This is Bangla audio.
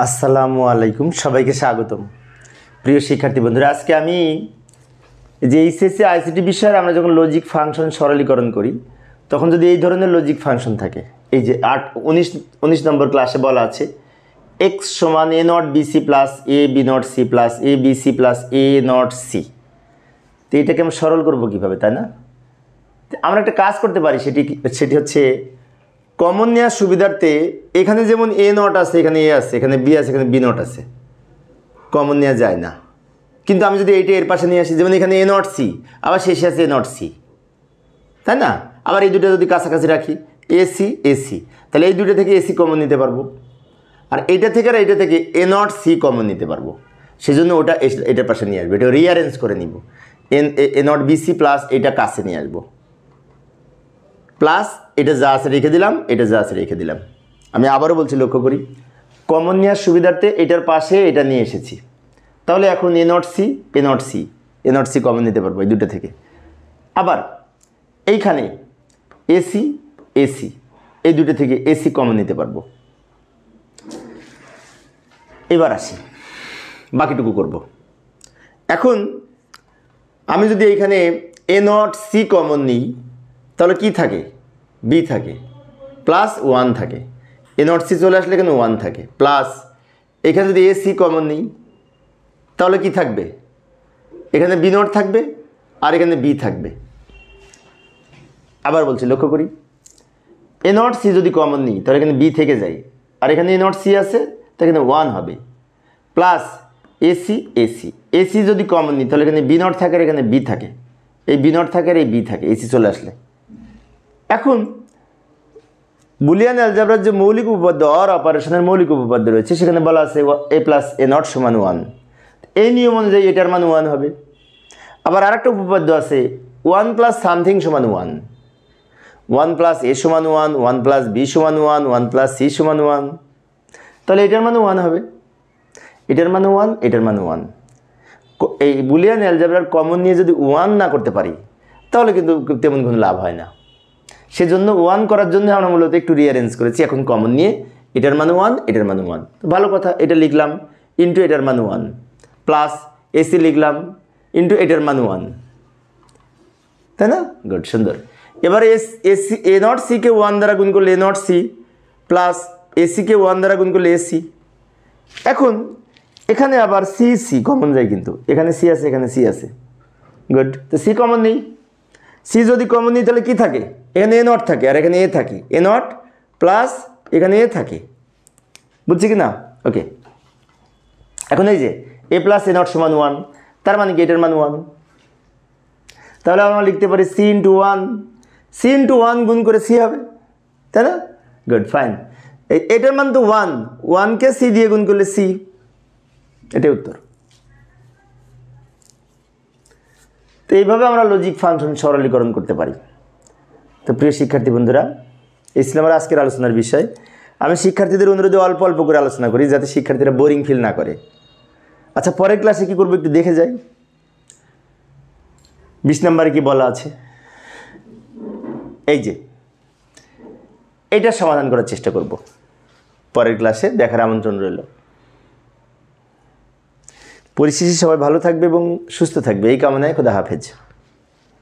আসসালামু আলাইকুম, সবাইকে স্বাগতম। প্রিয় শিক্ষার্থী বন্ধুরা, আজকে আমি যে এইচএসসি আইসিটি বিষয়ে আমরা যখন লজিক ফাংশন সরলীকরণ করি তখন যদি এই ধরনের লজিক ফাংশন থাকে, এই যে 19 নম্বর ক্লাসে বলা আছে এক্স সমান A not B C plus A B not C plus A B C plus A not C, তো এটাকে আমরা সরল করবো কীভাবে, তাই না? আমরা একটা কাজ করতে পারি, সেটি হচ্ছে কমন নেওয়ার সুবিধার্থে এখানে যেমন এ নট আছে, এখানে এ আছে, এখানে বি আছে, এখানে বি নট আছে, কমন নেওয়া যায় না। কিন্তু আমি যদি এইটা এর পাশে নিয়ে আসি, যেমন এখানে এ নট সি, আবার শেষে আছে এ নট সি, তাই না? আবার এই দুটো যদি কাছাকাছি রাখি এসি এসি, তাহলে এই দুটো থেকে এসি কমন নিতে পারবো, আর এইটা থেকে আর এইটা থেকে এ নট সি কমন নিতে পারবো। সেজন্য ওটা এটার পাশে নিয়ে আসবো, এটা রিঅ্যারেঞ্জ করে নিব। এ নট বিসি প্লাস এটা কাছে নিয়ে আসবো, প্লাস এটা যা আছে রেখে দিলাম, এটা যা আছে রেখে দিলাম। আমি আবারও বলছি, লক্ষ্য করি, কমন নেওয়ার সুবিধার্থে এটার পাশে এটা নিয়ে এসেছি, তাহলে এখন A not C A not C A not C common নিতে পারবো এই দুটো থেকে। আবার এইখানে এসি এসি, এই দুটো থেকে এসি কমন নিতে পারবো। এবার আসি, বাকিটুকু করব। এখন আমি যদি এইখানে এ নট সি কমন নিই তাহলে কি থাকে, বি থাকে, প্লাস 1 থাকে। এ নট সি চলে আসলে এখানে 1 থাকে, প্লাস এখানে যদি এ সি কমন নিই তাহলে কি থাকবে, এখানে বি নট থাকবে আর এখানে বি থাকবে। আবার বলছি, লক্ষ্য করি, এ নট সি যদি কমন নিই তাহলে এখানে বি থেকে যায়, আর এখানে এ নট সি আছে তো এখানে 1 হবে, প্লাস এসি এসি এসি যদি কমন নিই তাহলে এখানে বি নট থাকে আর এখানে বি থাকে, এই বি নট থাকে আর এই বি থাকে, এসি চলে আসলে। এখন বুলিয়ান অ্যালজেব্রার যে মৌলিক উপপাদ্য অর অপারেশনের মৌলিক উপপাদ্য রয়েছে সেখানে বলা আছে এ প্লাস এ নট সমান 1, এই নিয়ম অনুযায়ী এটার মান 1 হবে। আবার আরেকটা উপপাদ্য আছে 1 প্লাস সামথিং সমান 1, 1 প্লাস এ সমান 1, 1 প্লাস বি সমান 1, 1 প্লাস সি সমান 1, তাহলে এটার মান 1 হবে, এটার মান 1, এটার মান 1। এই বুলিয়ান অ্যালজেব্রার কমন নিয়ে যদি 1 না করতে পারি তাহলে কিন্তু তেমন কোনো লাভ হয় না। সেজন্য 1 করার জন্য আমরা মূলত একটু রিঅ্যারেঞ্জ করেছি। এখন কমন নিয়ে এটার মান 1, এটার মান 1, তো ভালো কথা, এটা লিখলাম ইন্টু এটার মান 1, প্লাস এসি লিখলাম ইন্টু এটার মান 1, তাই না? গুড, সুন্দর। এবার এসি এ নট সিকে 1 দ্বারা গুণ করলে এ নট সি, প্লাস এসিকে 1 দ্বারা গুণ করলে এসি। এখন এখানে আবার সি সি কমন যায়, কিন্তু এখানে সি আছে, এখানে সি আছে, গুড। তো সি কমন নেই, সি যদি কমন নিই তাহলে কি থাকে, এখানে এ নট থাকে আর এখানে এ থাকে, এ নট প্লাস এখানে এ থাকে, বুঝছি কি না? ওকে, এখন এই যে এ প্লাস এ নট সমান 1, তার মানে কি এটার মান 1, তাহলে আমরা লিখতে পারি সি ইন্টু 1, সি ইন্টু 1 গুণ করে সি হবে, তাই না? Good, fine. এটার মান তো 1, 1কে সি দিয়ে গুণ করলে সি, এটাই উত্তর। তো এইভাবে আমরা লজিক ফাংশন সরলীকরণ করতে পারি। তো প্রিয় শিক্ষার্থী বন্ধুরা, এই ছিল আমার আজকের আলোচনার বিষয়। আমি শিক্ষার্থীদের অনুরোধে অল্প অল্প করে আলোচনা করি যাতে শিক্ষার্থীরা বোরিং ফিল না করে। আচ্ছা, পরের ক্লাসে কী করবো একটু দেখে যাই। 20 নম্বরে কি বলা আছে, এই যে এইটার সমাধান করার চেষ্টা করব। পরের ক্লাসে দেখার আমন্ত্রণ রইল। পরিশেষে সবাই ভালো থাকবে এবং সুস্থ থাকবে এই কামনায় খোদা হাফেজ।